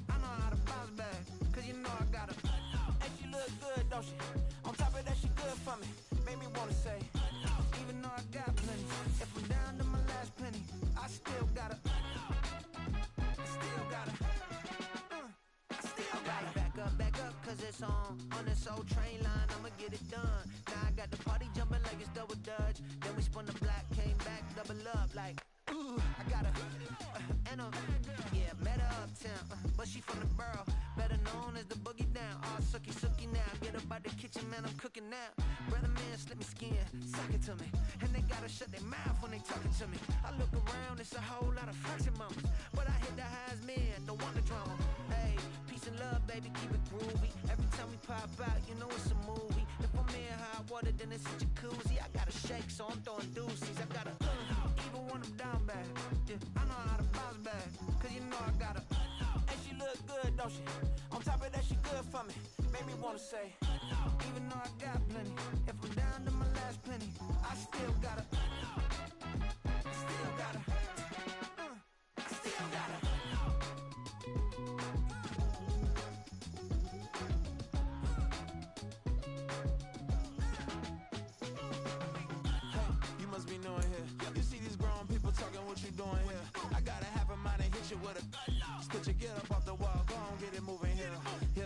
I know how to bounce back, cause you know I got her. And she look good, don't she? On top of that, she good for me. Made me wanna say, even though I got plenty, if I'm down to my last penny, I still got her. I still got her. I still got her. Back up, cause it's on this old train line, I'ma get it done. Now I got the party jumping like it's double dutch. Then we spun the block, came back, double up like, ooh, I got her. And yeah, met her uptown, but she from the borough, better known as the boogie down. All sucky now, get up out the kitchen, man, I'm cooking now. Brother man, slip me skin, suck it to me. And they gotta shut their mouth when they talking to me. I look around, it's a whole lot of flexing mamas, but I hit the highs, man, don't want the drama. Hey, peace and love, baby, keep it groovy. Every time we pop out, you know it's a movie. If I'm in hot water, then it's a jacuzzi. I gotta shake, so I'm throwing deuces. I gotta, even when I'm down bad, yeah, I know how to bounce back, cause you know I got her. And she look good, don't she? On top of that, she good for me. Made me wanna say, even though I got plenty, if I'm down to my last penny, I still got her. I still got her. I still got her. Hey, you must be knowing here. You see these grown people talking, what you doing here? I gotta have a mind and hit you with a stitch you, get up off the wall, go on, get it moving here. Yeah,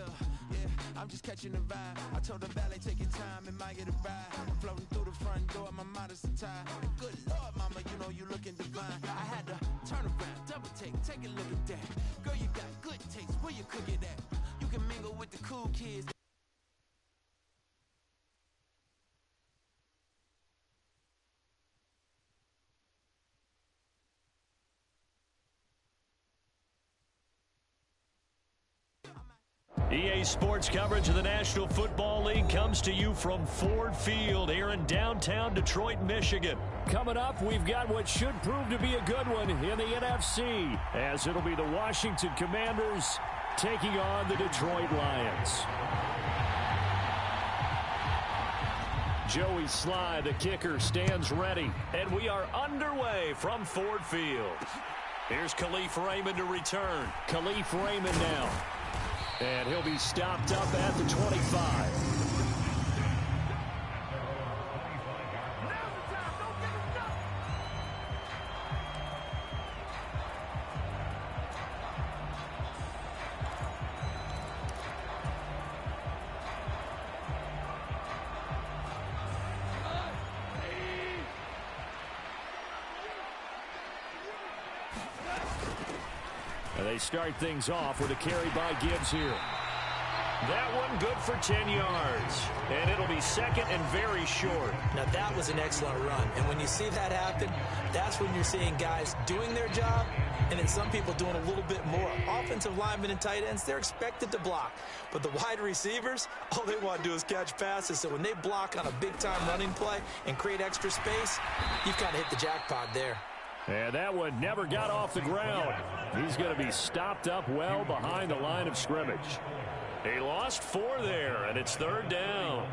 I'm just catching the vibe. I told the valet, take your time, it might get a ride. I'm floating through the front door, my modest attire. Good Lord, mama, you know you looking divine. I had to turn around, double take a look at that. Girl, you got good taste, where you cook it at? You can mingle with the cool kids. EA Sports coverage of the National Football League comes to you from Ford Field here in downtown Detroit, Michigan. Coming up, we've got what should prove to be a good one in the NFC, as it'll be the Washington Commanders taking on the Detroit Lions. Joey Sly, the kicker, stands ready, and we are underway from Ford Field. Here's Khalif Raymond to return. Khalif Raymond now. And he'll be stopped up at the 25. They start things off with a carry by Gibbs here. That one good for 10 yards. And it'll be second and very short. Now that was an excellent run. And when you see that happen, that's when you're seeing guys doing their job and then some people doing a little bit more. Offensive linemen and tight ends, they're expected to block. But the wide receivers, all they want to do is catch passes. So when they block on a big-time running play and create extra space, you've kind of hit the jackpot there. And that one never got off the ground. He's going to be stopped up well behind the line of scrimmage. He lost 4 there, and it's third down.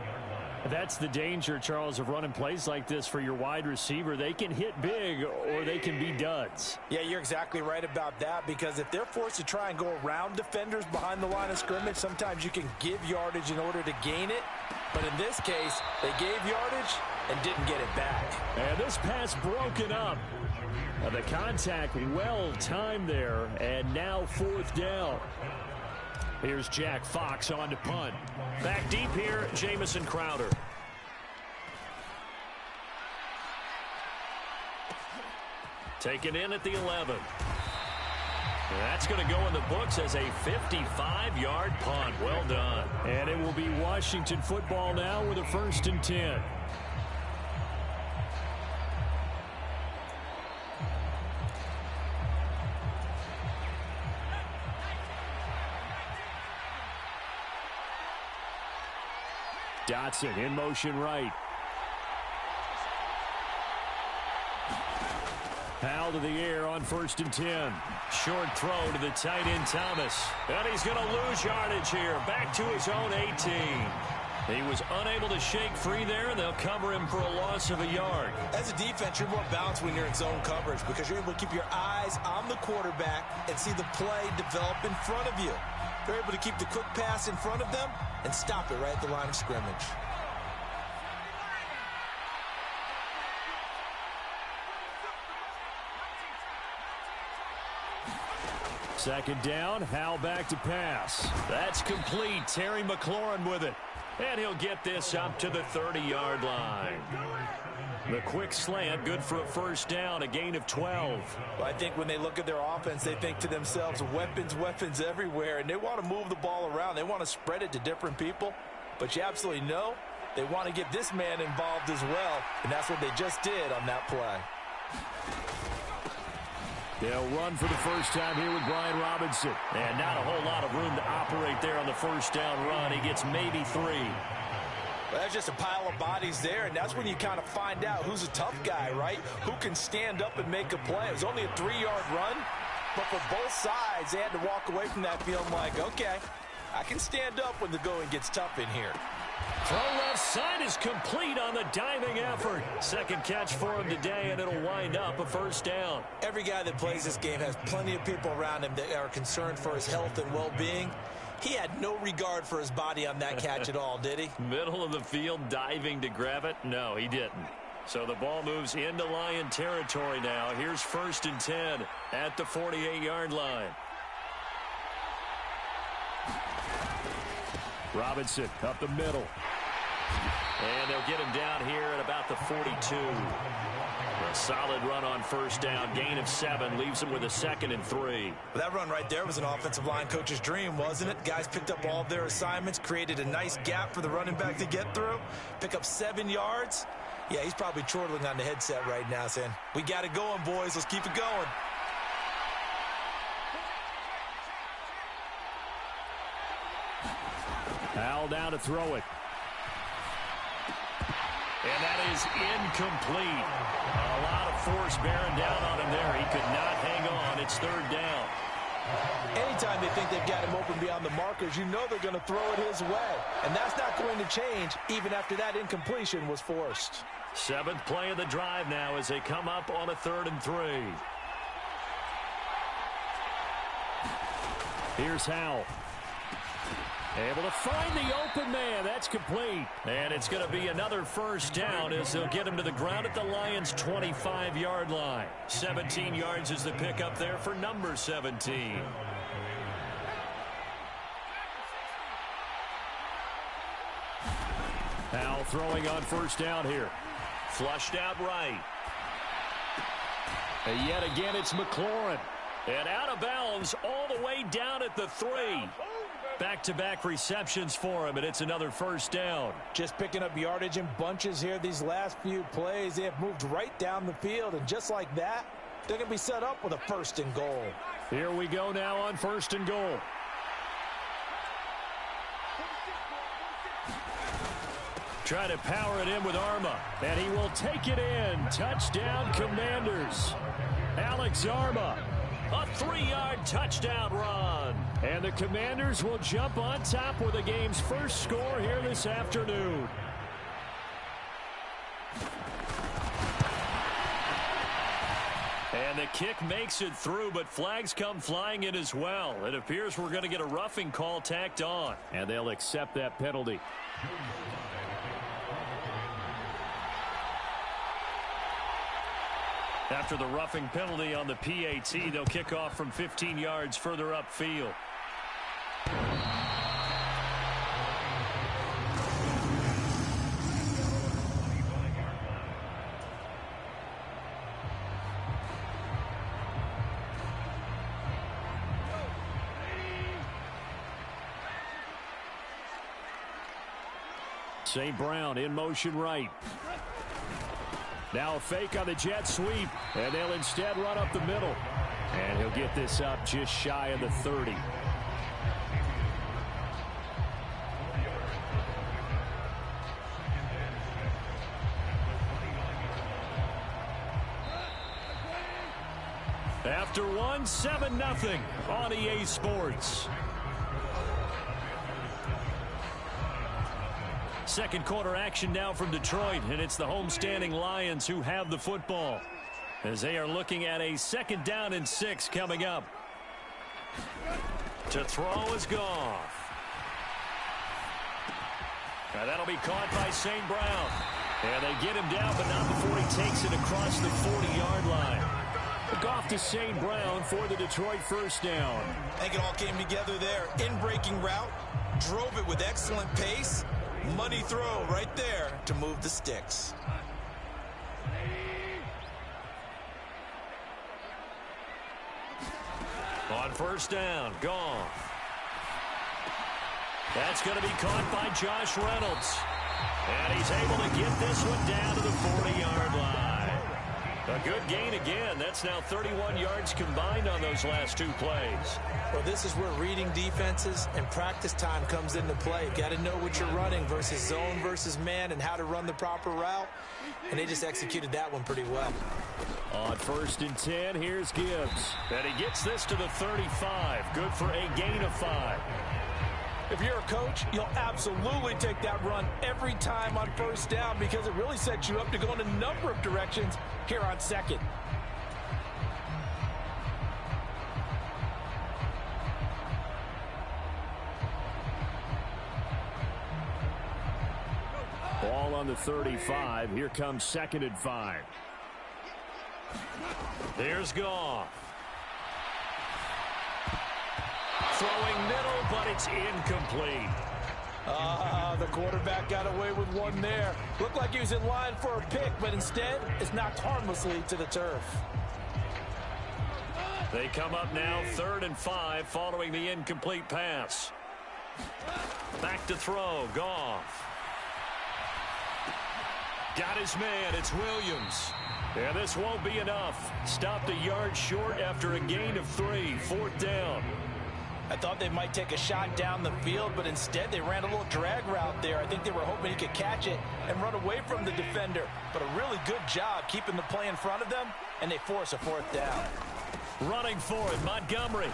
That's the danger, Charles, of running plays like this for your wide receiver. They can hit big or they can be duds. Yeah, you're exactly right about that, because if they're forced to try and go around defenders behind the line of scrimmage, sometimes you can give yardage in order to gain it. But in this case, they gave yardage and didn't get it back. And this pass broken up. The contact well timed there, and now fourth down. Here's Jack Fox on to punt. Back deep here, Jamison Crowder. Taken in at the 11. That's going to go in the books as a 55-yard punt. Well done. And it will be Washington football now with a 1st and 10. Dotson in motion right. Powell to the air on 1st and 10. Short throw to the tight end Thomas. And he's going to lose yardage here. Back to his own 18. He was unable to shake free there, and they'll cover him for a loss of a yard. As a defense, you're more balanced when you're in zone coverage because you're able to keep your eyes on the quarterback and see the play develop in front of you. They're able to keep the quick pass in front of them and stop it right at the line of scrimmage. Second down, Howell back to pass. That's complete. Terry McLaurin with it. And he'll get this up to the 30-yard line. The quick slant, good for a first down, a gain of 12. Well, I think when they look at their offense, they think to themselves, weapons, weapons everywhere, and they want to move the ball around. They want to spread it to different people, but you absolutely know they want to get this man involved as well, and that's what they just did on that play. They'll run for the first time here with Brian Robinson. And not a whole lot of room to operate there on the first down run. He gets maybe 3. Well, that's just a pile of bodies there, and that's when you kind of find out who's a tough guy, right? Who can stand up and make a play. It was only a 3-yard run, but for both sides, they had to walk away from that feeling like, okay, I can stand up when the going gets tough in here. Throw left side is complete on the diving effort. Second catch for him today, and it'll wind up a first down. Every guy that plays this game has plenty of people around him that are concerned for his health and well-being. He had no regard for his body on that catch at all, did he? Middle of the field, diving to grab it? No, he didn't. So the ball moves into Lion territory now. Here's 1st and 10 at the 48-yard line. Robinson up the middle. And they'll get him down here at about the 42. A solid run on first down. Gain of 7 leaves him with a 2nd and 3. Well, that run right there was an offensive line coach's dream, wasn't it? Guys picked up all of their assignments, created a nice gap for the running back to get through, pick up 7 yards. Yeah, he's probably chortling on the headset right now saying, we got it going, boys. Let's keep it going. Howell down to throw it. And that is incomplete. A lot of force bearing down on him there. He could not hang on. It's 3rd down. Anytime they think they've got him open beyond the markers, you know they're going to throw it his way. And that's not going to change even after that incompletion was forced. 7th play of the drive now as they come up on a 3rd and 3. Here's Howell. Able to find the open man. That's complete. And it's going to be another first down as they'll get him to the ground at the Lions' 25-yard line. 17 yards is the pickup there for number 17. Howell throwing on first down here. Flushed out right. And yet again, it's McLaurin. And out of bounds all the way down at the 3. Back-to-back receptions for him, and it's another first down. Just picking up yardage in bunches here these last few plays. They have moved right down the field, and just like that, they're going to be set up with a 1st and goal. Here we go now on 1st and goal. Try to power it in with Arma, and he will take it in. Touchdown, Commanders. Alex Arma. A 3-yard touchdown run. And the Commanders will jump on top with the game's first score here this afternoon. And the kick makes it through, but flags come flying in as well. It appears we're going to get a roughing call tacked on. And they'll accept that penalty. After the roughing penalty on the PAT, they'll kick off from 15 yards further upfield. St. Brown in motion right. Now a fake on the jet sweep, and they'll instead run up the middle. And he'll get this up just shy of the 30. After one, 7-0 on EA Sports. Second quarter action now from Detroit, and it's the homestanding Lions who have the football as they are looking at a 2nd down and 6 coming up. To throw is Goff. And that'll be caught by St. Brown. And they get him down, but not before he takes it across the 40-yard line. Goff to St. Brown for the Detroit first down. I think it all came together there. In-breaking route, drove it with excellent pace. Money throw right there to move the sticks. On first down, Goff. That's going to be caught by Josh Reynolds. And he's able to get this one down to the 40-yard line. A good gain again. That's now 31 yards combined on those last 2 plays. Well, this is where reading defenses and practice time comes into play. You've got to know what you're running versus zone versus man and how to run the proper route. And they just executed that one pretty well. On 1st and 10, here's Gibbs. And he gets this to the 35. Good for a gain of 5. If you're a coach, you'll absolutely take that run every time on first down because it really sets you up to go in a number of directions here on 2nd. Ball on the 35. Here comes 2nd and 5. There's Goff. Throwing middle, but it's incomplete. The quarterback got away with one there. Looked like he was in line for a pick, but instead, it's knocked harmlessly to the turf. They come up now 3rd and 5 following the incomplete pass. Back to throw, Goff. Got his man, it's Williams. And this won't be enough. Stopped a yard short after a gain of 3, 4th down. I thought they might take a shot down the field, but instead they ran a little drag route there. I think they were hoping he could catch it and run away from the defender. But a really good job keeping the play in front of them, and they force a 4th down. Running for it, Montgomery.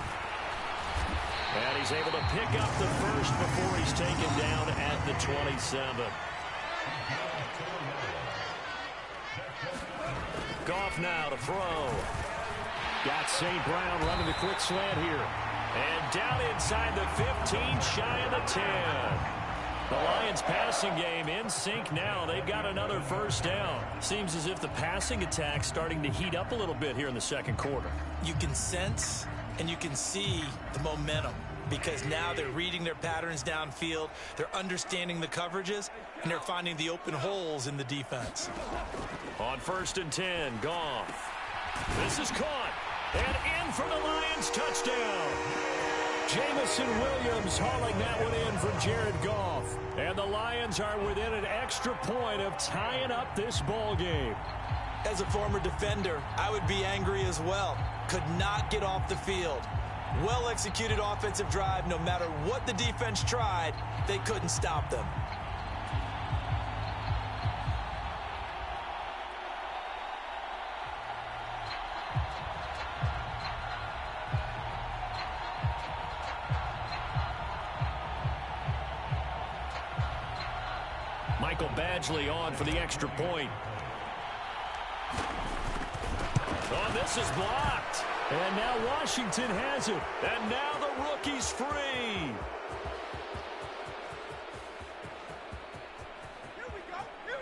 And he's able to pick up the first before he's taken down at the 27. Goff now to throw. Got St. Brown running the quick slant here. And down inside the 15, shy of the 10. The Lions passing game in sync now. They've got another first down. Seems as if the passing attack's starting to heat up a little bit here in the 2nd quarter. You can sense and you can see the momentum because now they're reading their patterns downfield. They're understanding the coverages, and they're finding the open holes in the defense. On 1st and 10, Goff. This is caught. And in for the Lions touchdown. Jamison Williams hauling that one in from Jared Goff. And the Lions are within an extra point of tying up this ball game. As a former defender, I would be angry as well. Could not get off the field. Well-executed offensive drive. No matter what the defense tried, they couldn't stop them. Michael Badgley on for the extra point. Oh, this is blocked. And now Washington has it. And now the rookie's free.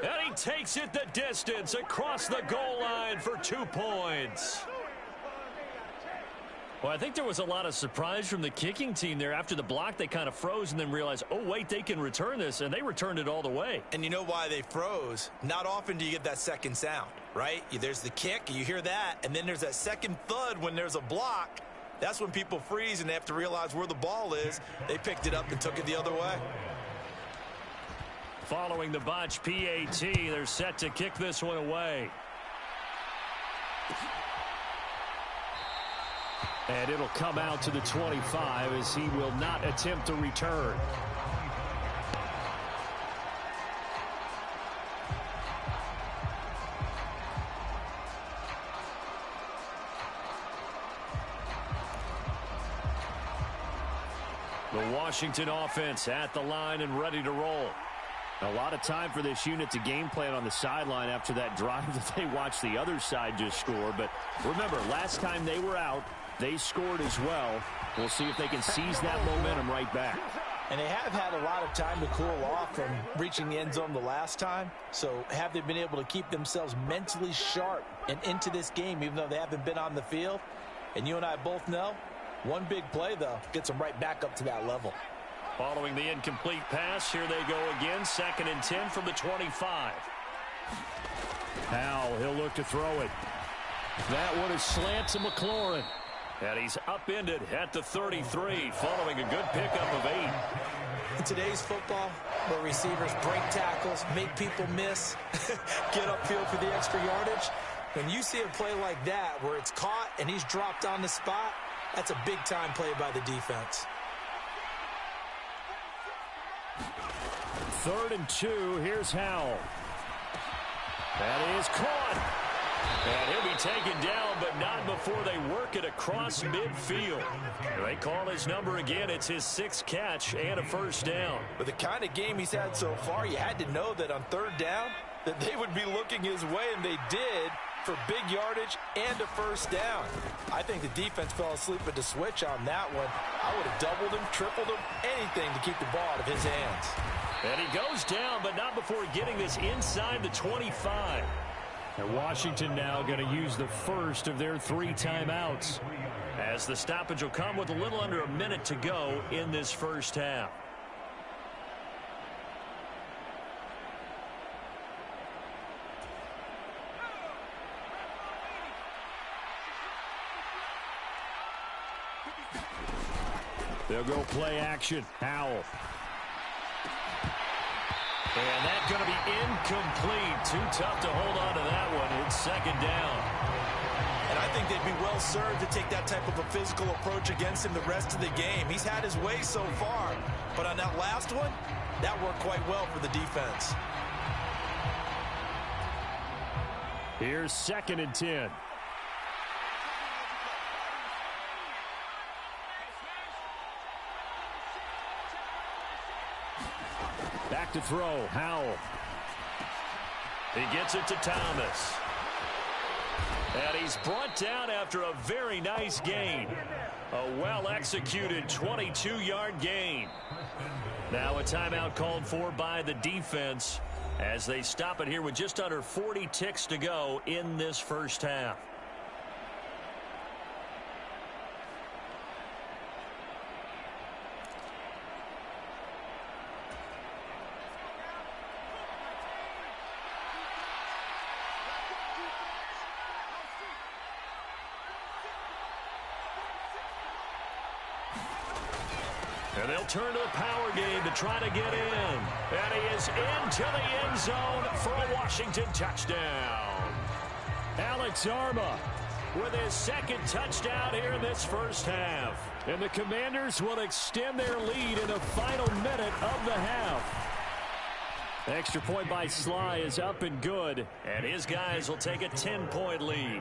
And he takes it the distance across the goal line for 2 points. Well, I think there was a lot of surprise from the kicking team there. After the block, they kind of froze and then realized, oh, wait, they can return this, and they returned it all the way. And you know why they froze? Not often do you get that second sound, right? There's the kick, you hear that, and then there's that second thud when there's a block. That's when people freeze and they have to realize where the ball is. They picked it up and took it the other way. Following the botch PAT, they're set to kick this one away. And it'll come out to the 25 as he will not attempt to return. The Washington offense at the line and ready to roll. A lot of time for this unit to game plan on the sideline after that drive that they watched the other side just score. But remember, last time they were out, they scored as well. We'll see if they can seize that momentum right back. And they have had a lot of time to cool off from reaching the end zone the last time. So have they been able to keep themselves mentally sharp and into this game, even though they haven't been on the field? And you and I both know, one big play, though, gets them right back up to that level. Following the incomplete pass, here they go again. 2nd and 10 from the 25. Now he'll look to throw it. That one is slant to McLaurin. And he's upended at the 33, following a good pickup of 8. In today's football, where receivers break tackles, make people miss, get upfield for the extra yardage, when you see a play like that where it's caught and he's dropped on the spot, that's a big-time play by the defense. 3rd and 2. Here's Howell. That is caught. And he'll be taken down, but not before they work it across midfield. They call his number again. It's his 6th catch and a 1st down. With the kind of game he's had so far, you had to know that on 3rd down that they would be looking his way, and they did, for big yardage and a 1st down. I think the defense fell asleep at the switch on that one. I would have doubled him, tripled him, anything to keep the ball out of his hands. And he goes down, but not before getting this inside the 25. And Washington now going to use the first of their 3 timeouts, as the stoppage will come with a little under a minute to go in this first half. They'll go play action. Howell. And that's going to be incomplete. Too tough to hold on to that one. It's 2nd down. And I think they'd be well served to take that type of a physical approach against him the rest of the game. He's had his way so far. But on that last one, that worked quite well for the defense. Here's 2nd and 10. Back to throw, Howell. He gets it to Thomas. And he's brought down after a very nice gain. A well-executed 22-yard gain. Now a timeout called for by the defense as they stop it here with just under 40 ticks to go in this first half. And they'll turn to the power game to try to get in. And he is into the end zone for a Washington touchdown. Alex Arma with his 2nd touchdown here in this first half. And the Commanders will extend their lead in the final minute of the half. Extra point by Sly is up and good. And his guys will take a 10-point lead.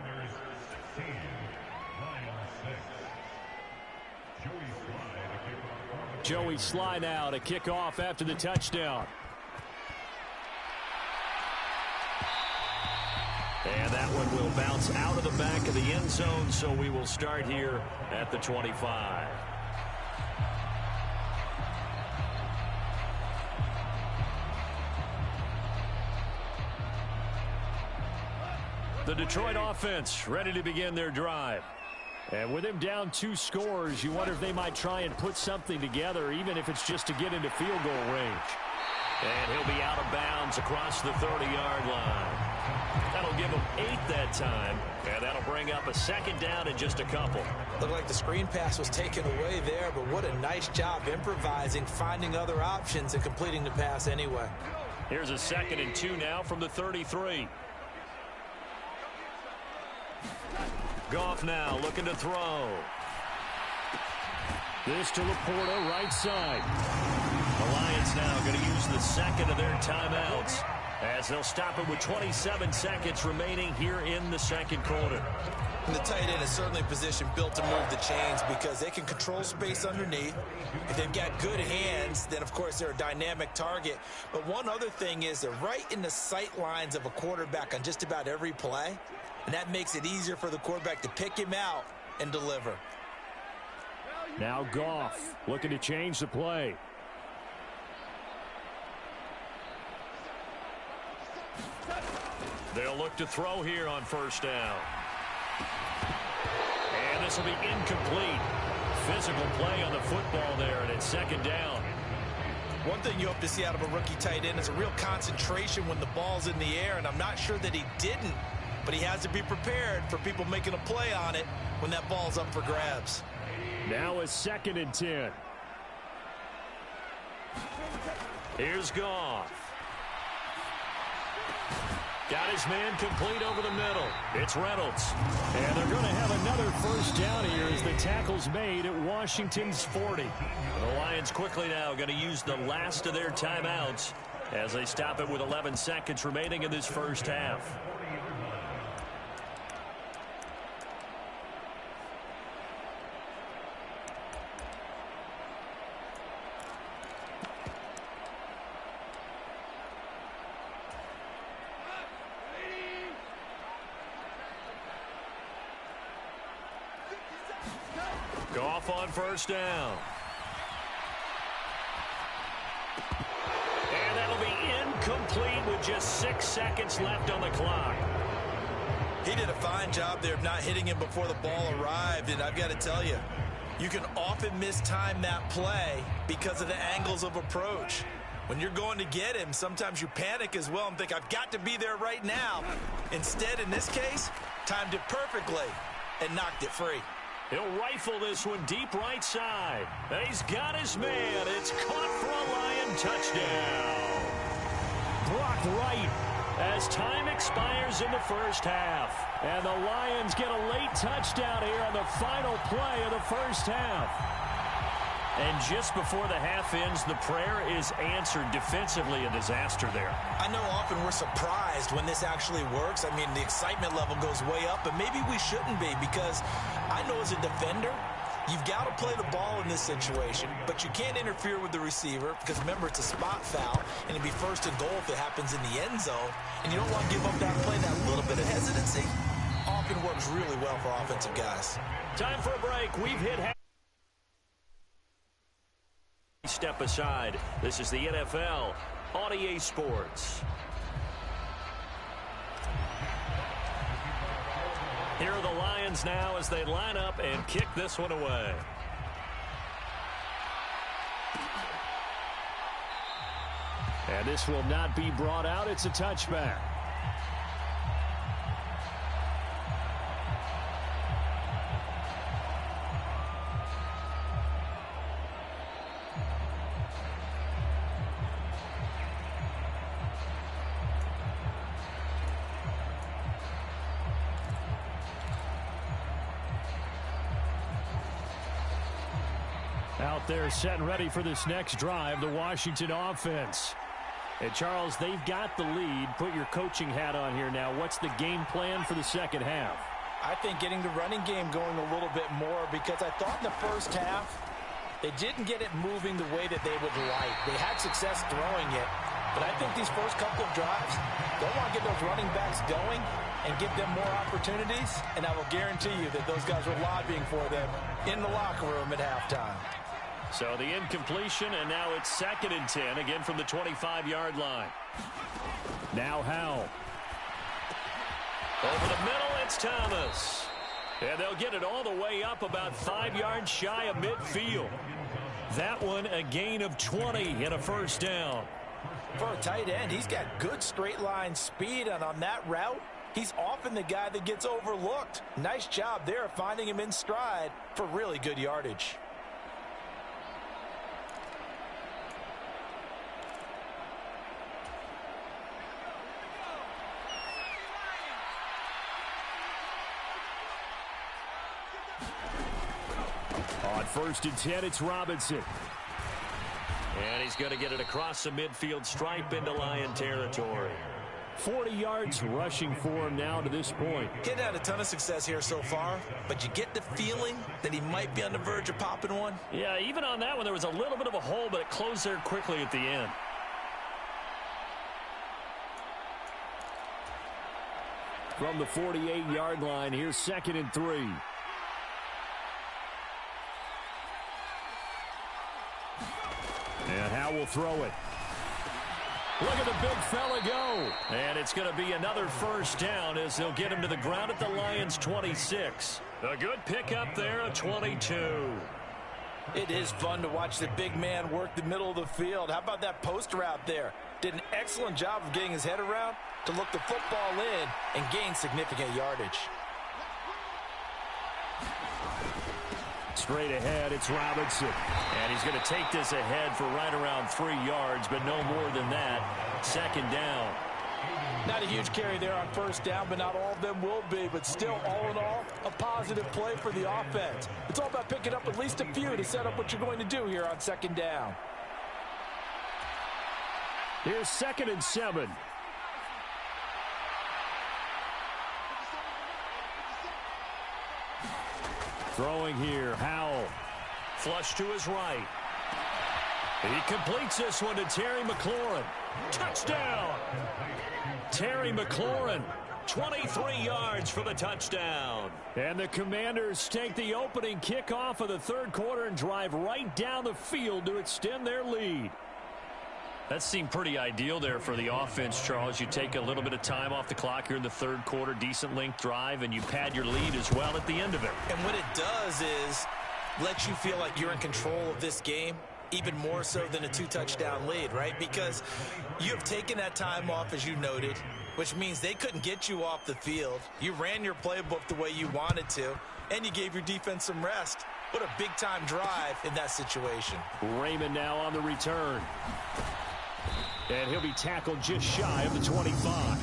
Joey Sly now to kick off after the touchdown. And that one will bounce out of the back of the end zone, so we will start here at the 25. The Detroit offense ready to begin their drive. And with him down 2 scores, you wonder if they might try and put something together, even if it's just to get into field goal range. And he'll be out of bounds across the 30-yard line. That'll give him 8 that time, and that'll bring up a 2nd down in just a couple. Looked like the screen pass was taken away there, but what a nice job improvising, finding other options, and completing the pass anyway. Here's a 2nd and 2 now from the 33. Goff now looking to throw. This to Laporta, right side. The Lions now going to use the 2nd of their timeouts as they'll stop it with 27 seconds remaining here in the second quarter. And the tight end is certainly a position built to move the chains because they can control space underneath. If they've got good hands, then, of course, they're a dynamic target. But one other thing is they're right in the sight lines of a quarterback on just about every play, and that makes it easier for the quarterback to pick him out and deliver. Now Goff looking to change the play. They'll look to throw here on first down. And this will be incomplete. Physical play on the football there, and it's second down. One thing you hope to see out of a rookie tight end is a real concentration when the ball's in the air, and I'm not sure that he didn't, but he has to be prepared for people making a play on it when that ball's up for grabs. Now a 2nd and 10. Here's Goff. Got his man complete over the middle. It's Reynolds. And they're going to have another first down here as the tackle's made at Washington's 40. The Lions quickly now going to use the last of their timeouts as they stop it with 11 seconds remaining in this first half. Goff on first down. And that'll be incomplete with just 6 seconds left on the clock. He did a fine job there of not hitting him before the ball arrived, and I've got to tell you, you can often mistime that play because of the angles of approach. When you're going to get him, sometimes you panic as well and think, I've got to be there right now. Instead, in this case, timed it perfectly and knocked it free. He'll rifle this one deep right side. He's got his man. It's caught for a Lion touchdown. Blocked right as time expires in the first half. And the Lions get a late touchdown here on the final play of the first half. And just before the half ends, the prayer is answered. Defensively, a disaster there. I know often we're surprised when this actually works. I mean, the excitement level goes way up, but maybe we shouldn't be because I know as a defender, you've got to play the ball in this situation, but you can't interfere with the receiver because, remember, it's a spot foul, and it'd be first and goal if it happens in the end zone, and you don't want to give up that play. That little bit of hesitancy often works really well for offensive guys. Time for a break. We've hit half. Step aside. This is the NFL on EA Sports. Here are the Lions now as they line up and kick this one away. And this will not be brought out. It's a touchback. Out there set and ready for this next drive, the Washington offense. And, Charles, they've got the lead. Put your coaching hat on here now. What's the game plan for the second half? I think getting the running game going a little bit more because I thought in the first half they didn't get it moving the way that they would like. They had success throwing it, but I think these first couple of drives, they'll want to get those running backs going and give them more opportunities, and I will guarantee you that those guys were lobbying for them in the locker room at halftime. So the incompletion, and now it's 2nd and 10, again from the 25-yard line. Now Howell. Over the middle, it's Thomas. And they'll get it all the way up about 5 yards shy of midfield. That one a gain of 20 and a first down. For a tight end, he's got good straight line speed, and on that route, he's often the guy that gets overlooked. Nice job there finding him in stride for really good yardage. On 1st and 10, it's Robinson. And he's going to get it across the midfield stripe into Lion territory. 40 yards rushing for him now to this point. Getting had a ton of success here so far, but you get the feeling that he might be on the verge of popping one. Yeah, even on that one, there was a little bit of a hole, but it closed there quickly at the end. From the 48-yard line, here's 2nd and 3. And Howe will throw it. Look at the big fella go. And it's going to be another first down as they'll get him to the ground at the Lions' 26. A good pickup there, a 22. It is fun to watch the big man work the middle of the field. How about that post route there? Did an excellent job of getting his head around to look the football in and gain significant yardage. Straight ahead, it's Robinson. And he's going to take this ahead for right around 3 yards, but no more than that. 2nd down. Not a huge carry there on first down, but not all of them will be. But still, all in all, a positive play for the offense. It's all about picking up at least a few to set up what you're going to do here on 2nd down. Here's 2nd and 7. Throwing here, Howell. Flush to his right. He completes this one to Terry McLaurin. Touchdown! Terry McLaurin, 23 yards for the touchdown. And the Commanders take the opening kickoff of the 3rd quarter and drive right down the field to extend their lead. That seemed pretty ideal there for the offense, Charles. You take a little bit of time off the clock here in the 3rd quarter, decent length drive, and you pad your lead as well at the end of it. And what it does is let you feel like you're in control of this game, even more so than a 2-touchdown lead, right? Because you have taken that time off, as you noted, which means they couldn't get you off the field. You ran your playbook the way you wanted to, and you gave your defense some rest. What a big-time drive in that situation. Raymond now on the return. And he'll be tackled just shy of the 25.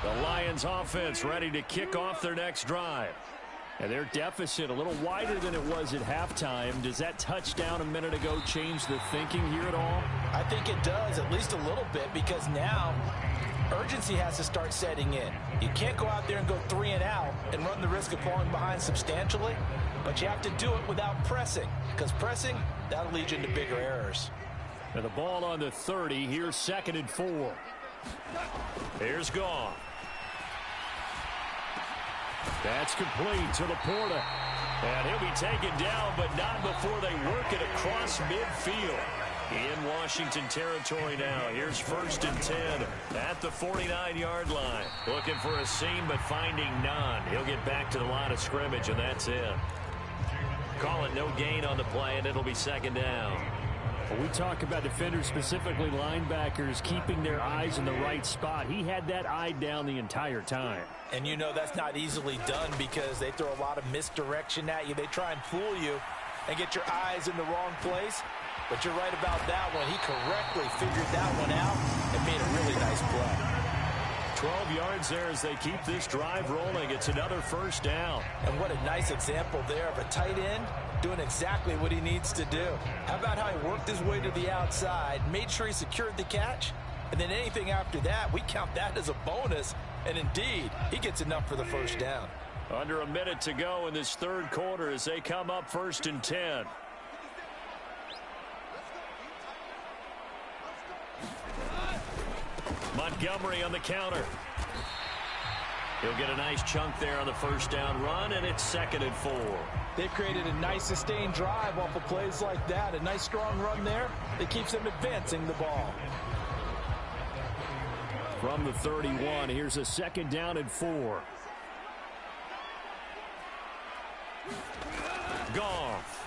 The Lions offense ready to kick off their next drive. And their deficit a little wider than it was at halftime. Does that touchdown a minute ago change the thinking here at all? I think it does, at least a little bit, because now urgency has to start setting in. You can't go out there and go 3 and out and run the risk of falling behind substantially, but you have to do it without pressing, because pressing, that'll lead you into bigger errors. And the ball on the 30. Here's 2nd and 4. Here's Goff. That's complete to Laporta. And he'll be taken down, but not before they work it across midfield. In Washington territory now. Here's 1st and 10 at the 49-yard line. Looking for a seam, but finding none. He'll get back to the line of scrimmage, and that's it. Call it no gain on the play, and it'll be 2nd down. Well, we talk about defenders, specifically linebackers, keeping their eyes in the right spot. He had that eye down the entire time. And you know that's not easily done because they throw a lot of misdirection at you. They try and fool you and get your eyes in the wrong place. But you're right about that one. He correctly figured that one out and made a really nice play. 12 yards there as they keep this drive rolling. It's another 1st down. And what a nice example there of a tight end doing exactly what he needs to do. How about how he worked his way to the outside, made sure he secured the catch, and then anything after that, we count that as a bonus. And indeed, he gets enough for the 1st down. Under a minute to go in this 3rd quarter as they come up 1st and 10. Montgomery on the counter. He'll get a nice chunk there on the 1st down run, and it's 2nd and 4. They've created a nice sustained drive off of plays like that. A nice strong run there that keeps them advancing the ball. From the 31, here's a 2nd down and 4. Goff.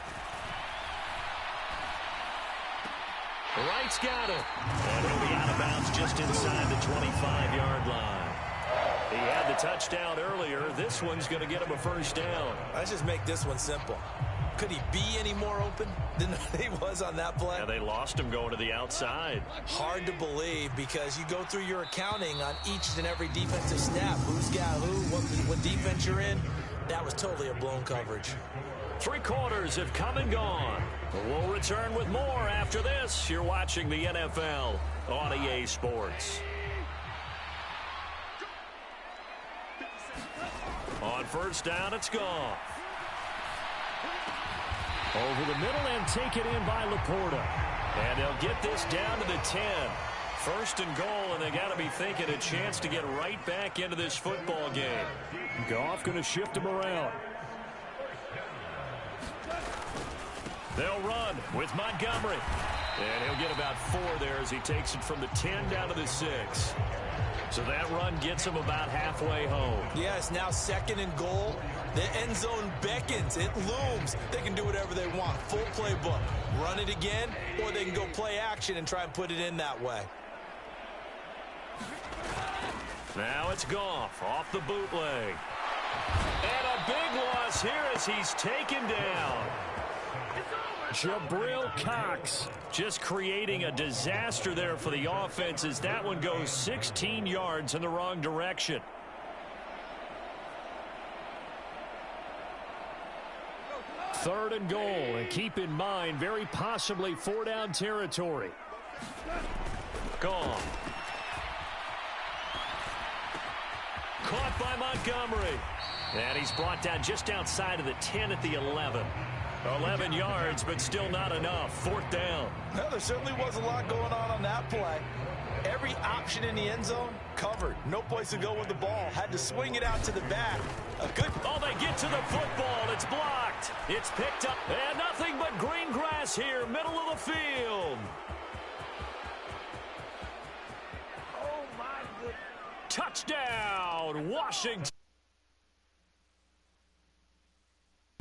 Wright's got it. And he'll be out of bounds just inside the 25-yard line. He had the touchdown earlier. This one's going to get him a 1st down. Let's just make this one simple. Could he be any more open than he was on that play? Yeah, they lost him going to the outside. Hard to believe because you go through your accounting on each and every defensive snap. Who's got who, what defense you're in. That was totally a blown coverage. 3 quarters have come and gone. We'll return with more after this. You're watching the NFL on EA Sports. On first down, it's gone. Over the middle and taken in by Laporta. And they'll get this down to the 10. First and goal, and they got to be thinking a chance to get right back into this football game. Goff going to shift him around. They'll run with Montgomery. And he'll get about 4 there as he takes it from the 10 down to the 6. So that run gets him about halfway home. Yes, now second and goal. The end zone beckons. It looms. They can do whatever they want. Full playbook. Run it again, or they can go play action and try and put it in that way. Now it's Goff off the bootleg. And a big loss here as he's taken down. Jabril Cox just creating a disaster there for the offense as that one goes 16 yards in the wrong direction. Third and goal, and keep in mind, very possibly 4-down territory. Gone. Caught by Montgomery. And he's brought down just outside of the 10 at the 11. 11 yards, but still not enough. 4th down. Well, there certainly was a lot going on that play. Every option in the end zone covered. No place to go with the ball. Had to swing it out to the back. A good... Oh, they get to the football. It's blocked. It's picked up. And nothing but green grass here, middle of the field. Oh, my goodness. Touchdown, Washington.